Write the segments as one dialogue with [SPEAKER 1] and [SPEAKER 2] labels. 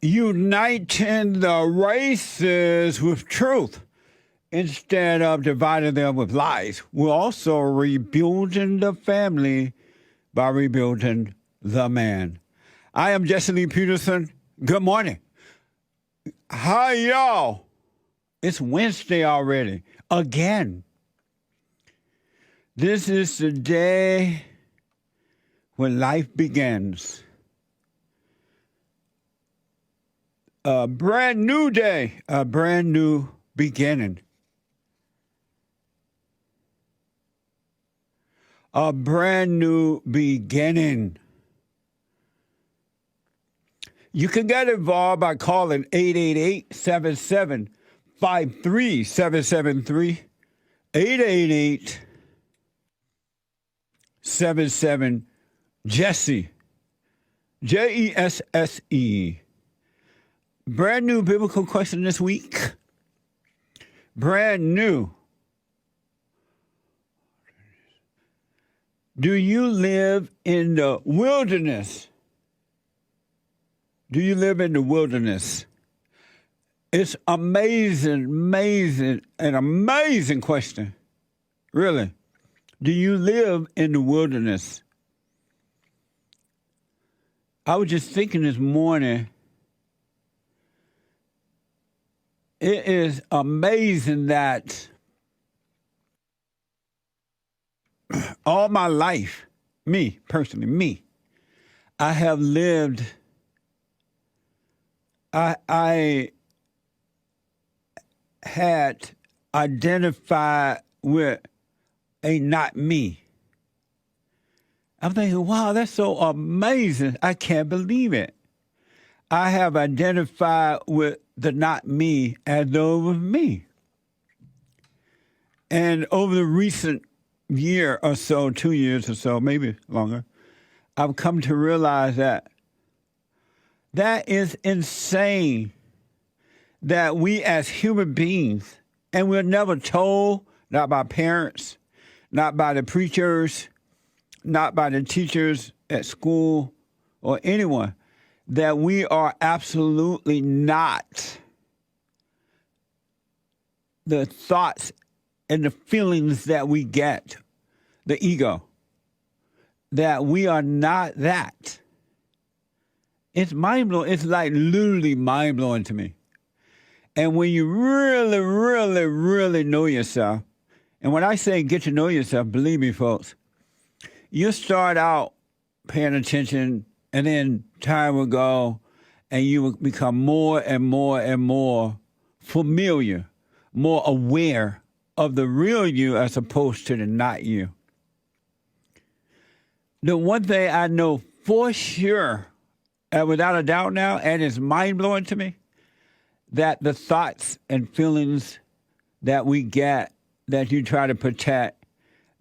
[SPEAKER 1] uniting the races with truth instead of dividing them with lies. We're also rebuilding the family by rebuilding the man. I am Jesse Lee Peterson. Good morning. Hi, y'all. It's Wednesday already. Again. This is the day when life begins. A brand new day, a brand new beginning. A brand new beginning. You can get involved by calling 888-7753-773, 888-77-JESSE, Jesse. Brand new biblical question this week. Brand new. Do you live in the wilderness? Do you live in the wilderness? It's amazing question. Really. Do you live in the wilderness? I was just thinking this morning, it is amazing that all my life, me, I have lived, I had identified with a not me. I'm thinking, wow, that's so amazing. I can't believe it. I have identified with the not me as though it was me. And over the recent year or so, 2 years or so, maybe longer, I've come to realize that is insane that we as human beings, and we're never told, not by parents, not by the preachers, not by the teachers at school or anyone, that we are absolutely not the thoughts and the feelings that we get, the ego, that we are not that. It's mind-blowing. It's like literally mind-blowing to me. And when you really, really, really know yourself, and when I say get to know yourself, believe me, folks, you start out paying attention, and then time will go, and you will become more and more and more familiar, more aware of the real you as opposed to the not you. The one thing I know for sure, and without a doubt now, and it's mind-blowing to me, that the thoughts and feelings that we get, that you try to protect,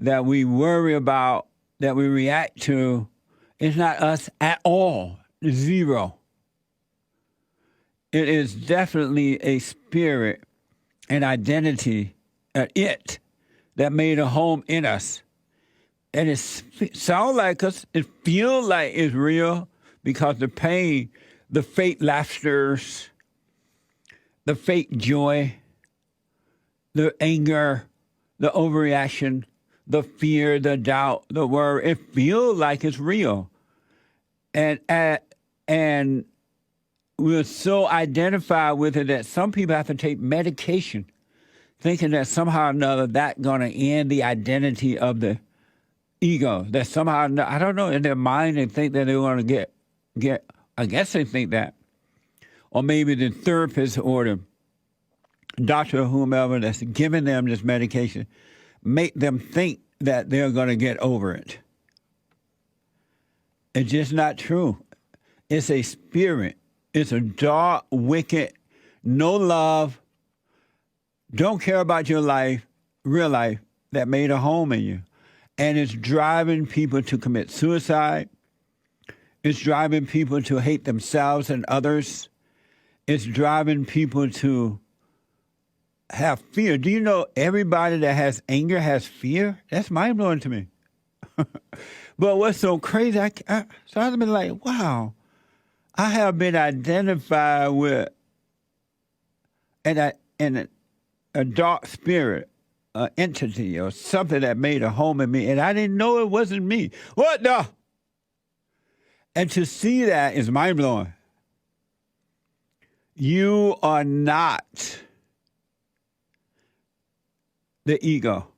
[SPEAKER 1] that we worry about, that we react to, is not us at all. Zero. It is definitely a spirit, an identity, it that made a home in us. And it sounds like us, it feels like it's real because the pain, the fake laughters, the fake joy, the anger, the overreaction, the fear, the doubt, the worry, it feels like it's real. And we're so identified with it that some people have to take medication, thinking that somehow or another that's going to end the identity of the ego. That somehow, I don't know, in their mind they think that they're going to get, I guess they think that. Or maybe the therapist or the doctor or whomever that's giving them this medication make them think that they're going to get over it. It's just not true. It's a spirit. It's a dark, wicked, no love, don't care about your life, real life, that made a home in you. And it's driving people to commit suicide. It's driving people to hate themselves and others. It's driving people to have fear. Do you know everybody that has anger has fear? That's mind-blowing to me. But what's so crazy, so I've been like, wow, I have been identified with a dark spirit, an entity, or something that made a home in me, and I didn't know it wasn't me. What the? And to see that is mind blowing. You are not the ego,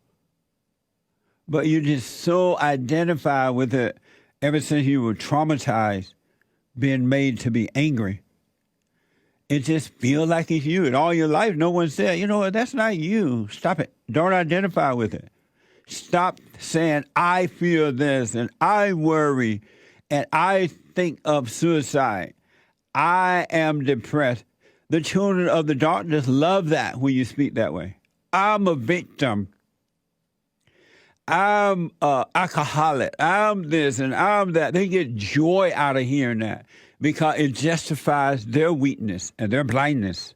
[SPEAKER 1] but you're just so identified with it ever since you were traumatized, being made to be angry. It just feels like it's you. And all your life, no one said, you know what, that's not you. Stop it. Don't identify with it. Stop saying, I feel this, and I worry, and I think of suicide. I am depressed. The children of the darkness love that when you speak that way. I'm a victim. I'm an alcoholic. I'm this and I'm that. They get joy out of hearing that because it justifies their weakness and their blindness.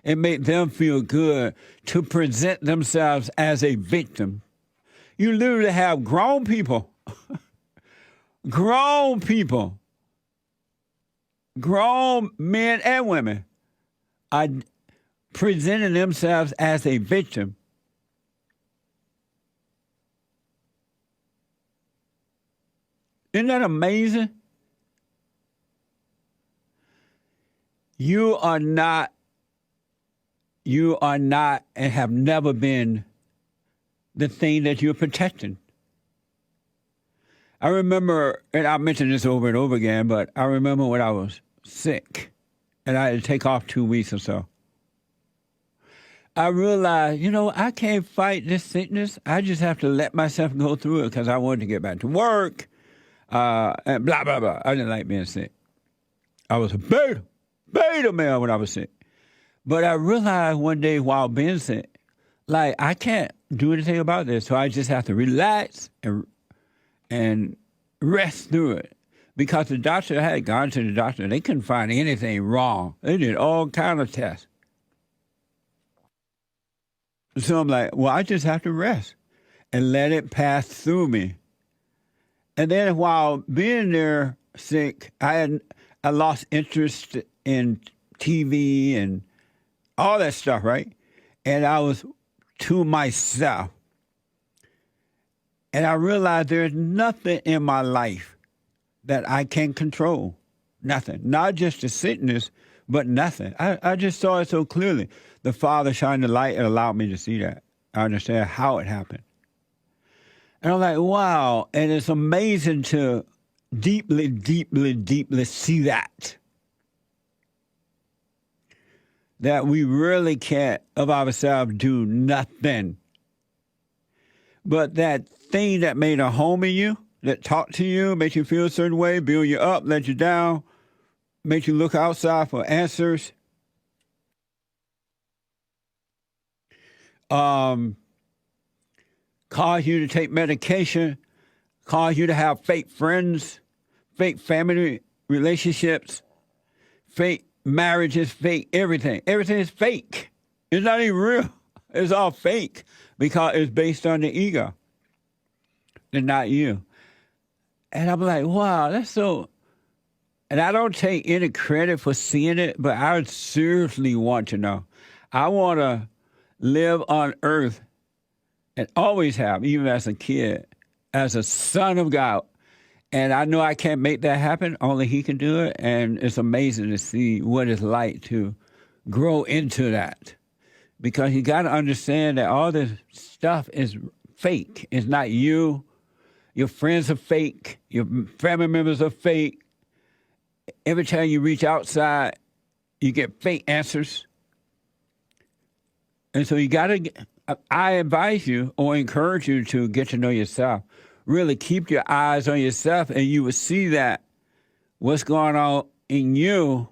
[SPEAKER 1] It makes them feel good to present themselves as a victim. You literally have grown people, grown men and women are presenting themselves as a victim. Isn't that amazing? You are not and have never been the thing that you're protecting. I remember, and I mentioned this over and over again, but I remember when I was sick and I had to take off 2 weeks or so. I realized, I can't fight this sickness. I just have to let myself go through it because I wanted to get back to work and blah, blah, blah. I didn't like being sick. I was a beta male when I was sick. But I realized one day while being sick, I can't do anything about this. So I just have to relax and rest through it. Because the doctor, I had gone to the doctor, they couldn't find anything wrong. They did all kind of tests. So I'm like, well, I just have to rest and let it pass through me. And then while being there sick, I lost interest in TV and all that stuff, right? And I was to myself. And I realized there's nothing in my life that I can control. Nothing. Not just the sickness, but nothing. I just saw it so clearly. The Father shined the light and allowed me to see that. I understand how it happened. And I'm like, wow. And it's amazing to deeply, deeply, deeply see that. That we really can't of ourselves do nothing. But that thing that made a home in you, that talked to you, makes you feel a certain way, build you up, let you down, makes you look outside for answers. Cause you to take medication, cause you to have fake friends, fake family relationships, fake marriages, fake everything. Everything is fake. It's not even real. It's all fake because it's based on the ego and not you. And I'm like, wow, that's so... And I don't take any credit for seeing it, but I seriously want to know. I want to live on earth and always have, even as a kid, as a son of God. And I know I can't make that happen. Only He can do it. And it's amazing to see what it's like to grow into that. Because you got to understand that all this stuff is fake. It's not you. Your friends are fake. Your family members are fake. Every time you reach outside, you get fake answers. And so you got to, I advise you or encourage you to get to know yourself. Really keep your eyes on yourself and you will see that what's going on in you,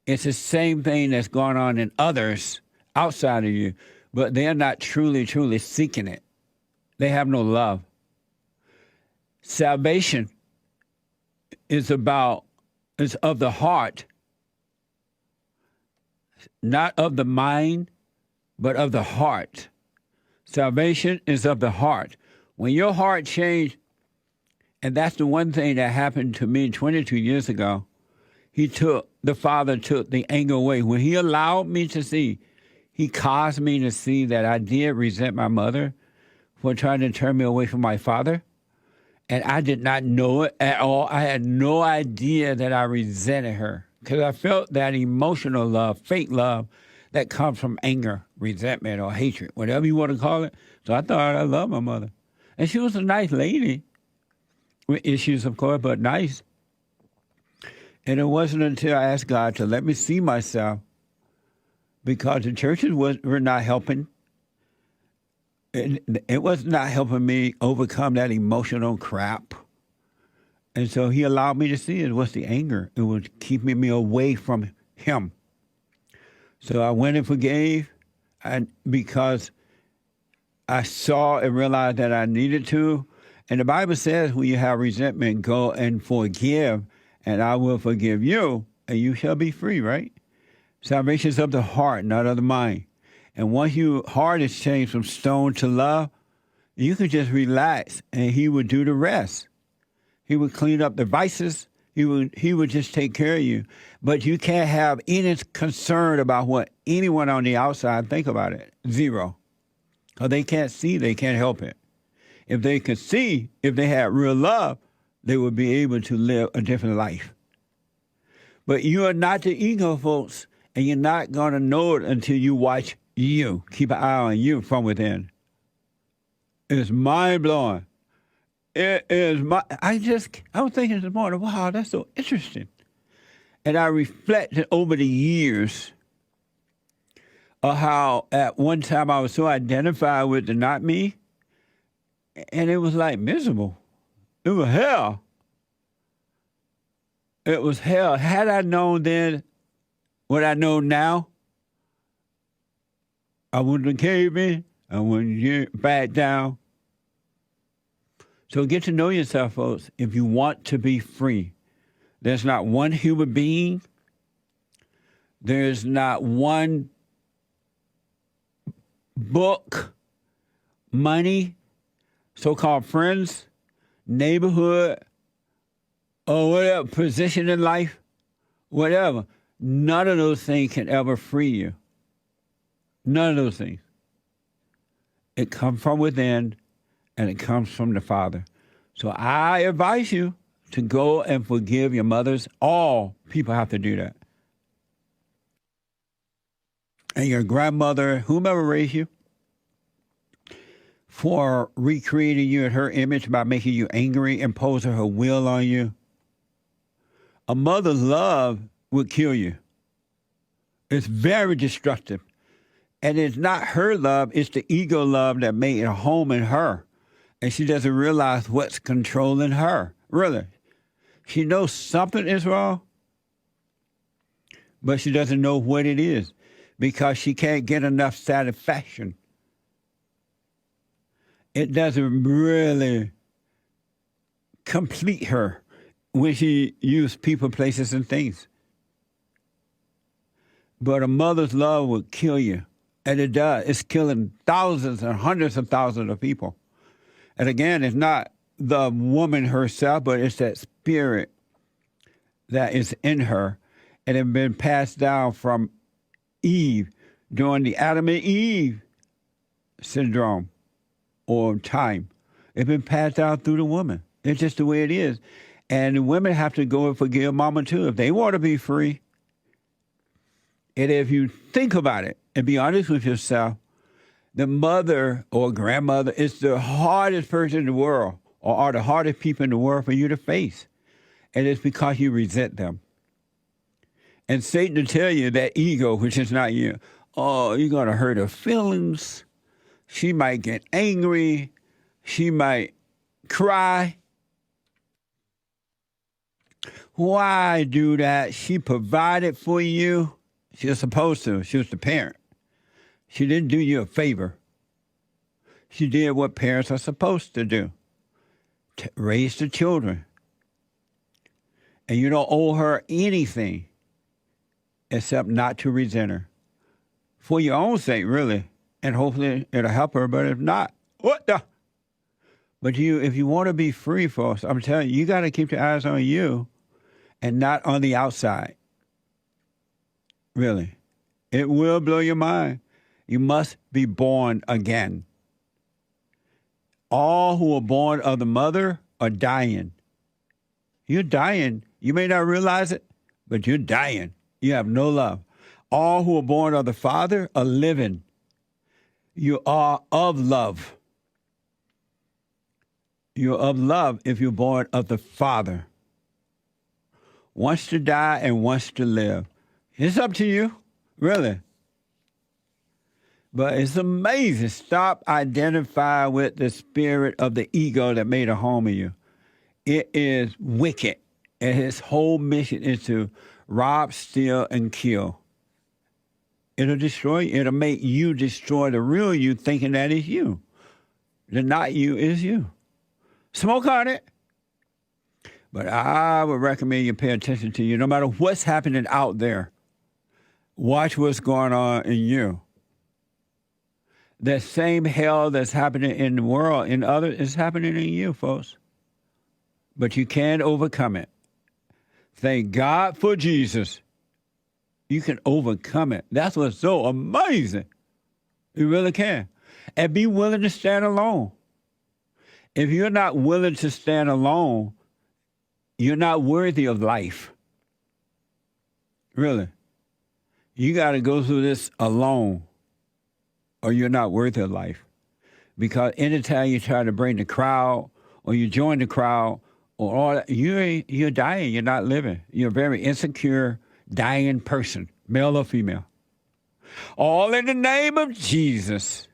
[SPEAKER 1] it's the same thing that's going on in others outside of you, but they're not truly, truly seeking it. They have no love. Salvation is of the heart, not of the mind, but of the heart. Salvation is of the heart. When your heart changed And that's the one thing that happened to me 22 years ago. The Father took the anger away. When he allowed me to see, he caused me to see that I did resent my mother for trying to turn me away from my father. And I did not know it at all. I had no idea that I resented her because I felt that emotional love, fake love, that comes from anger, resentment, or hatred, whatever you want to call it. So I thought I loved my mother. And she was a nice lady with issues, of course, but nice. And it wasn't until I asked God to let me see myself, because the churches were not helping. It was not helping me overcome that emotional crap. And so he allowed me to see it was the anger. It was keeping me away from him. So I went and forgave, and because I saw and realized that I needed to. And the Bible says when you have resentment, go and forgive, and I will forgive you, and you shall be free, right? Salvation is of the heart, not of the mind. And once your heart is changed from stone to love, you can just relax, and he would do the rest. He would clean up the vices. He would just take care of you. But you can't have any concern about what anyone on the outside think about it. Zero. Because they can't see, they can't help it. If they could see, if they had real love, they would be able to live a different life. But you are not the ego, folks, and you're not going to know it until you watch you. Keep an eye on you from within. It's mind-blowing. It is I was thinking this morning, wow, that's so interesting. And I reflected over the years of how at one time I was so identified with the not me, and it was like miserable. It was hell. It was hell. Had I known then what I know now, I wouldn't have caved in. I wouldn't back down. So get to know yourself, folks, if you want to be free. There's not one human being. There's not one book, money, so-called friends, neighborhood, or whatever, position in life, whatever. None of those things can ever free you. None of those things. It comes from within, and it comes from the Father. So I advise you to go and forgive your mothers. All people have to do that. And your grandmother, whomever raised you, for recreating you in her image by making you angry, imposing her will on you. A mother's love will kill you. It's very destructive. And it's not her love, it's the ego love that made a home in her. And she doesn't realize what's controlling her, really. She knows something is wrong, but she doesn't know what it is because she can't get enough satisfaction. It doesn't really complete her when she uses people, places, and things. But a mother's love will kill you. And it does. It's killing thousands and hundreds of thousands of people. And again, it's not the woman herself, but it's that spirit that is in her. And it's been passed down from Eve during the Adam and Eve syndrome or time. It's been passed down through the woman. It's just the way it is. And the women have to go and forgive mama too if they want to be free. And if you think about it and be honest with yourself, the mother or grandmother is the hardest person in the world or are the hardest people in the world for you to face. And it's because you resent them. And Satan will tell you that ego, which is not you, oh, you're going to hurt her feelings. She might get angry. She might cry. Why do that? She provided for you. She was supposed to. She was the parent. She didn't do you a favor. She did what parents are supposed to do. Raise the children. And you don't owe her anything except not to resent her. For your own sake, really. And hopefully it'll help her, but if not, what the? But if you want to be free, folks, I'm telling you, you got to keep your eyes on you and not on the outside. Really. It will blow your mind. You must be born again. All who are born of the mother are dying. You're dying. You may not realize it, but you're dying. You have no love. All who are born of the Father are living. You are of love. You're of love if you're born of the Father. Wants to die and wants to live. It's up to you, really. But it's amazing. Stop identifying with the spirit of the ego that made a home of you. It is wicked. And his whole mission is to rob, steal, and kill. It'll destroy you. It'll make you destroy the real you, thinking that is you. The not you is you. Smoke on it. But I would recommend you pay attention to you. No matter what's happening out there, watch what's going on in you. That same hell that's happening in the world, in others, is happening in you, folks. But you can overcome it. Thank God for Jesus. You can overcome it. That's what's so amazing. You really can. And be willing to stand alone. If you're not willing to stand alone, you're not worthy of life. Really. You got to go through this alone, or you're not worthy of life. Because anytime you try to bring the crowd, or you join the crowd, or all that, you're dying. You're not living. You're a very insecure, dying person, male or female. All in the name of Jesus.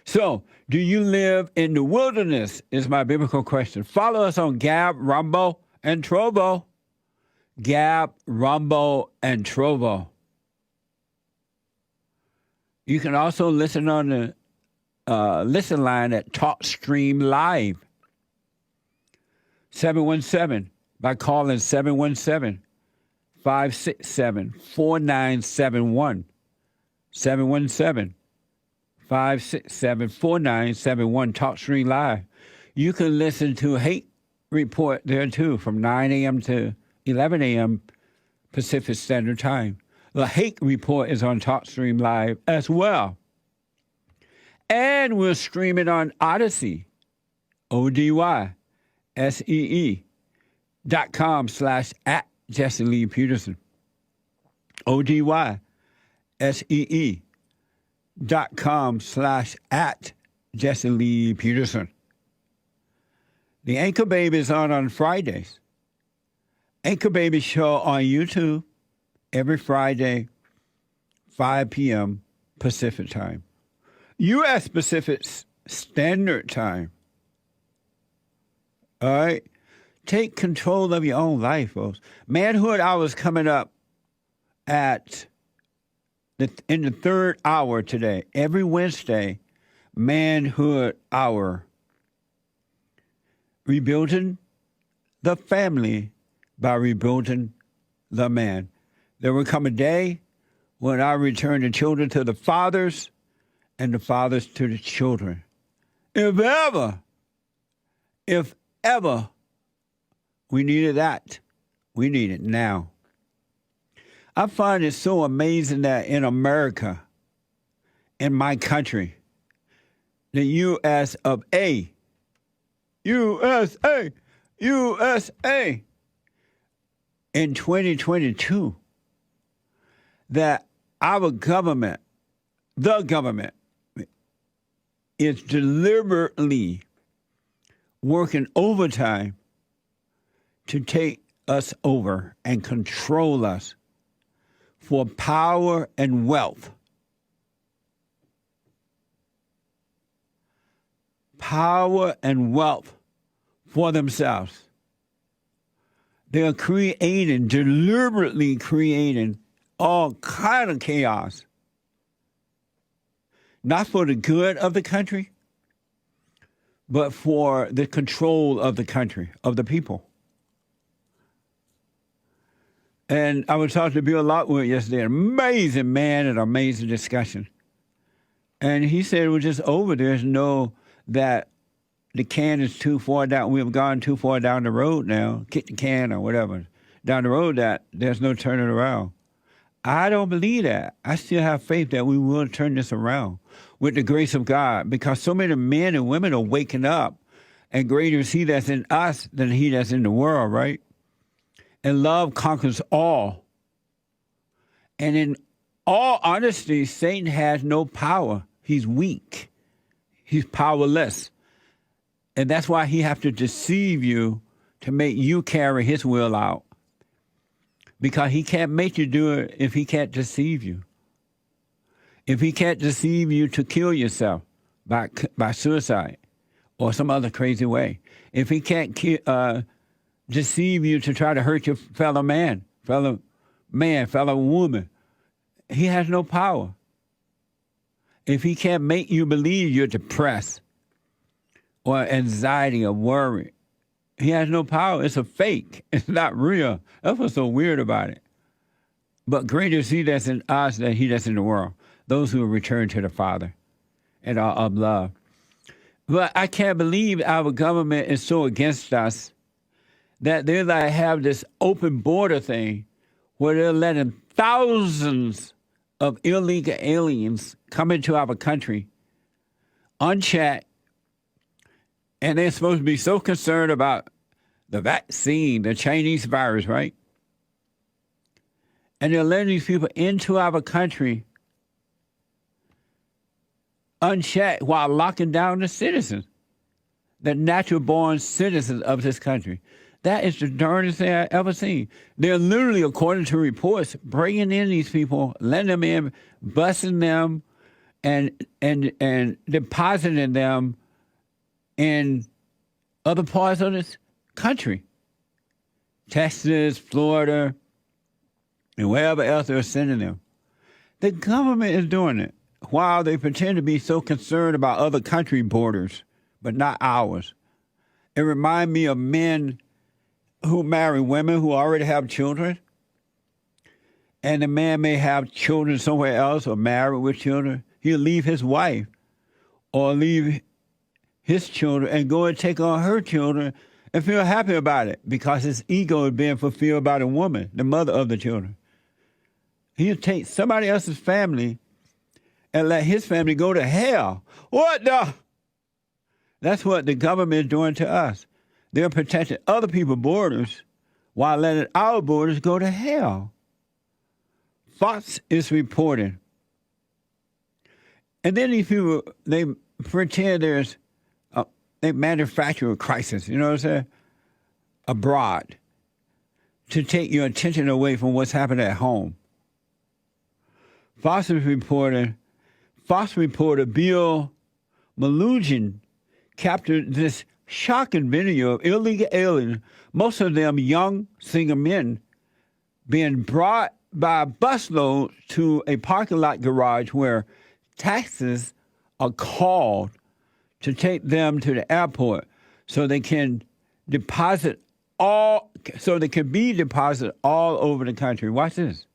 [SPEAKER 1] So, do you live in the wilderness is my biblical question. Follow us on Gab, Rumble, and Trovo. Gab, Rumble, and Trovo. You can also listen on the listen line at TalkStream Live. 717 by calling 717-567-4971. 717-567-4971, TalkStream Live. You can listen to Hate Report there too from 9 a.m. to 11 a.m. Pacific Standard Time. The Hate Report is on TalkStream Live as well. And we're streaming on Odyssey, ODYSEE.com/@Jesse Lee Peterson. ODYSEE.com/@Jesse Lee Peterson. The Anchor Baby is on Fridays. Anchor Baby show on YouTube every Friday, 5 p.m. Pacific Time. U.S. Pacific Standard Time. All right? Take control of your own life, folks. Manhood Hour is coming up in the third hour today. Every Wednesday, Manhood Hour. Rebuilding the family by rebuilding the man. There will come a day when I return the children to the fathers and the fathers to the children. If ever we needed that, we need it now. I find it so amazing that in America, in my country, the U.S. of A., USA, in 2022, that our government, the government, is deliberately working overtime to take us over and control us for power and wealth. Power and wealth for themselves. They are deliberately creating all kind of chaos. Not for the good of the country, but for the control of the country, of the people. And I was talking to Bill Lockwood yesterday, an amazing man and amazing discussion. And he said it was just over. that the can is too far down. We've gone too far down the road now, kick the can or whatever, down the road that there's no turning around. I don't believe that. I still have faith that we will turn this around with the grace of God, because so many men and women are waking up, and greater is he that's in us than he that's in the world, right? And love conquers all. And in all honesty, Satan has no power. He's weak. He's powerless. And that's why he has to deceive you to make you carry his will out. Because he can't make you do it if he can't deceive you. If he can't deceive you to kill yourself by suicide or some other crazy way. If he can't deceive you to try to hurt your fellow woman, he has no power. If he can't make you believe you're depressed or anxiety or worry, he has no power. It's a fake. It's not real. That's what's so weird about it. But greater is he that's in us than he that's in the world. Those who return to the Father and are of love. But I can't believe our government is so against us that they like have this open border thing where they're letting thousands of illegal aliens come into our country unchecked, and they're supposed to be so concerned about the vaccine, the Chinese virus, right? And they're letting these people into our country unchecked while locking down the citizens, the natural-born citizens of this country. That is the darndest thing I've ever seen. They're literally, according to reports, bringing in these people, letting them in, busing them, and depositing them in other parts of this country. Texas, Florida, and wherever else they're sending them. The government is doing it while they pretend to be so concerned about other country borders, but not ours. It reminds me of men who marry women who already have children, and the man may have children somewhere else or married with children. He'll leave his wife or leave his children and go and take on her children and feel happy about it because his ego is being fulfilled by the woman, the mother of the children. He'll take somebody else's family and let his family go to hell. What the? That's what the government is doing to us. They're protecting other people's borders while letting our borders go to hell. Fox is reporting. And then these people, they pretend they manufacture a crisis, you know what I'm saying, abroad to take your attention away from what's happening at home. Fox reporter Bill Malugin captured this shocking video of illegal aliens, most of them young single men, being brought by a busload to a parking lot garage where taxis are called to take them to the airport so they can be deposited all over the country. Watch this.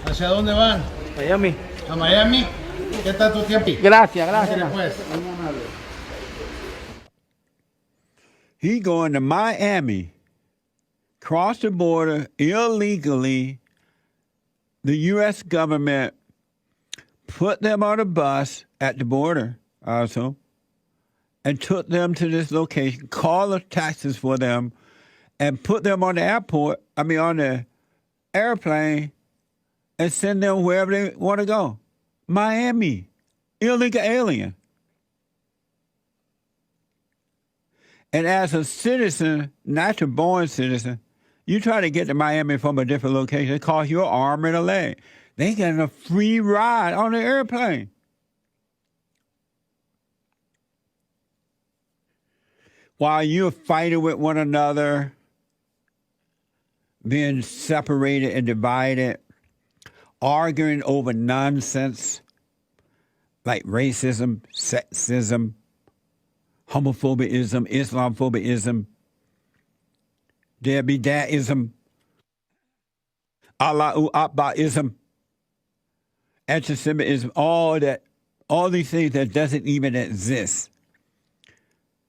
[SPEAKER 2] ¿Hacia dónde van?
[SPEAKER 3] Miami.
[SPEAKER 2] ¿A Miami? ¿Qué tal tu tiempo?
[SPEAKER 3] Gracias, gracias.
[SPEAKER 2] Pues.
[SPEAKER 1] He going to Miami, cross the border illegally. The U.S. government put them on a bus at the border also and took them to this location, called the taxis for them, and put them on the airplane, and send them wherever they want to go. Miami, illegal alien. And as a citizen, natural-born citizen, you try to get to Miami from a different location, it costs you an arm and a leg. They getting a free ride on the airplane. While you're fighting with one another being separated and divided, arguing over nonsense like racism, sexism, homophobism, Islamophobism, Derbydadism, Allahu Akbarism, anti-Semitism, all these things that doesn't even exist.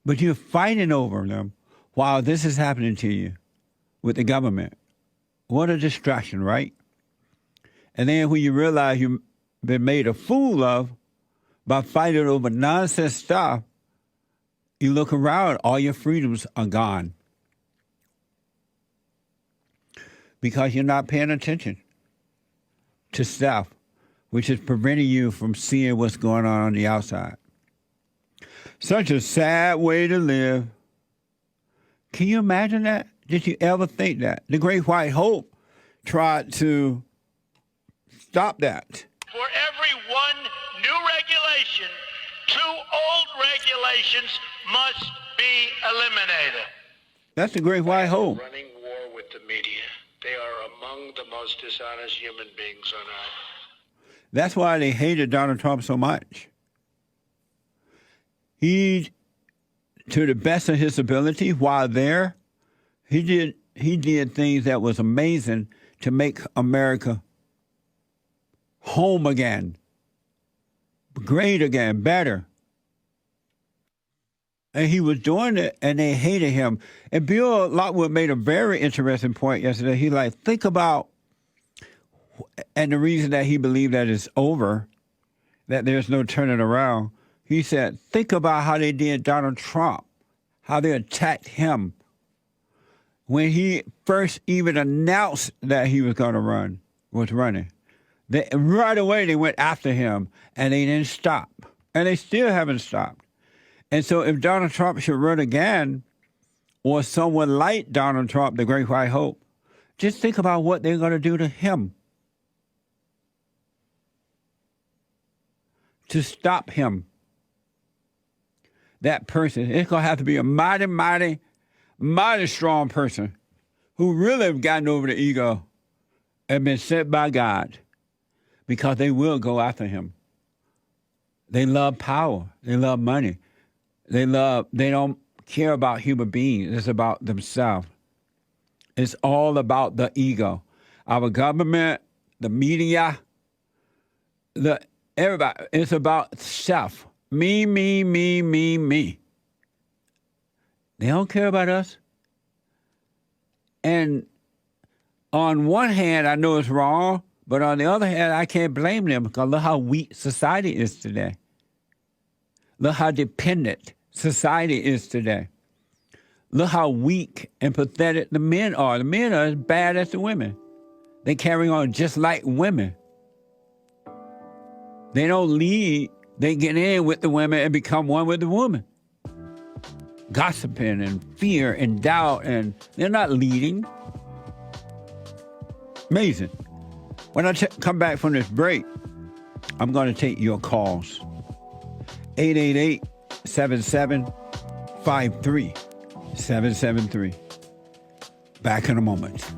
[SPEAKER 1] But you're fighting over them while this is happening to you with the government. What a distraction, right? And then when you realize you've been made a fool of by fighting over nonsense stuff, you look around, all your freedoms are gone. Because you're not paying attention to stuff, which is preventing you from seeing what's going on the outside. Such a sad way to live. Can you imagine that? Did you ever think that? The Great White Hope tried to stop that.
[SPEAKER 3] For every one new regulation, 2 old regulations must be eliminated.
[SPEAKER 1] That's the Great White Hope.
[SPEAKER 4] Running war with the media. They are among the most dishonest human beings on earth.
[SPEAKER 1] That's why they hated Donald Trump so much. He, to the best of his ability, while there, he did things that was amazing to make America home again, great again, better. And he was doing it, and they hated him. And Bill Lockwood made a very interesting point yesterday. He think about, and the reason that he believed that it's over, that there's no turning around. He said, think about how they did Donald Trump, how they attacked him when he first even announced that he was running. Right away they went after him, and they didn't stop. And they still haven't stopped. And so if Donald Trump should run again, or someone like Donald Trump, the Great White Hope, just think about what they're going to do to him to stop him. That person, it's going to have to be a mighty, mighty, mighty strong person who really have gotten over the ego and been sent by God, because they will go after him. They love power. They love money. They don't care about human beings. It's about themselves. It's all about the ego. Our government, the media, everybody. It's about self. Me, me, me, me, me. They don't care about us. And on one hand, I know it's wrong, but on the other hand, I can't blame them, because look how weak society is today. Look how dependent society is today. Look how weak and pathetic the men are. The men are as bad as the women. They carry on just like women. They don't lead. They get in with the women and become one with the woman. Gossiping and fear and doubt, and they're not leading. Amazing. When I come back from this break, I'm going to take your calls. 888-7753-773. Back in a moment.